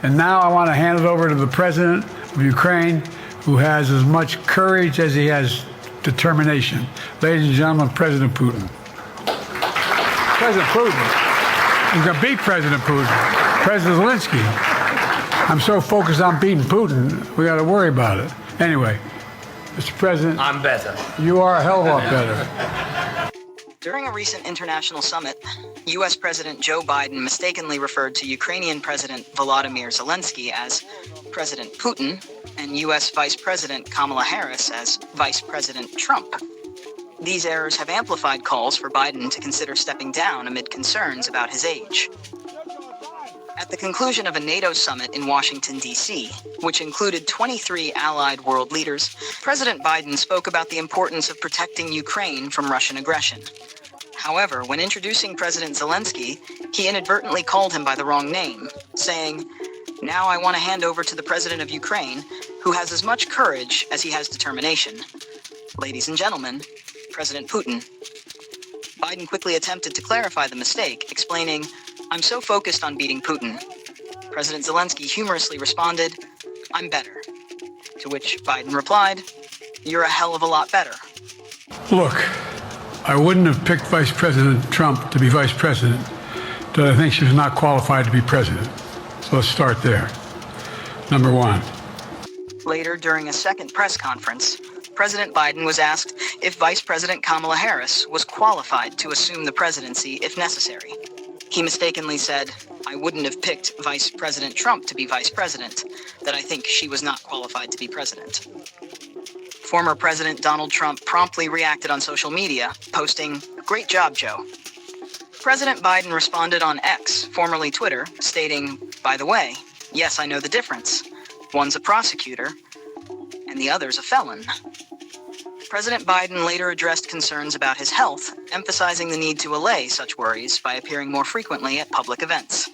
And now I want to hand it over to the President of Ukraine, who has as much courage as he has determination. Ladies and gentlemen, President Putin. President Putin. He's going to beat President Putin. President Zelensky. I'm so focused on beating Putin, we got to worry about it. Anyway, Mr. President. I'm better. You are a hell of a lot better. During a recent international summit, U.S. President Joe Biden mistakenly referred to Ukrainian President Volodymyr Zelensky as President Putin and U.S. Vice President Kamala Harris as Vice President Trump. These errors have amplified calls for Biden to consider stepping down amid concerns about his age. At the conclusion of a NATO summit in Washington, D.C., which included 23 allied world leaders, President Biden spoke about the importance of protecting Ukraine from Russian aggression. However, when introducing President Zelensky, he inadvertently called him by the wrong name, saying, "Now I want to hand over to the President of Ukraine, who has as much courage as he has determination. Ladies and gentlemen, President Putin." Biden quickly attempted to clarify the mistake, explaining, "I'm so focused on beating Putin." President Zelensky humorously responded, "I'm better." To which Biden replied, "You're a hell of a lot better." Look, I wouldn't have picked Vice President Trump to be Vice President, but I think she was not qualified to be President. So let's start there. Number one. Later, during a second press conference, President Biden was asked if Vice President Kamala Harris was qualified to assume the presidency if necessary. He mistakenly said, "I wouldn't have picked Vice President Trump to be Vice President, that I think she was not qualified to be President." Former President Donald Trump promptly reacted on social media, posting, "Great job, Joe." President Biden responded on X, formerly Twitter, stating, "By the way, yes, I know the difference. One's a prosecutor, and the other's a felon." President Biden later addressed concerns about his health, emphasizing the need to allay such worries by appearing more frequently at public events.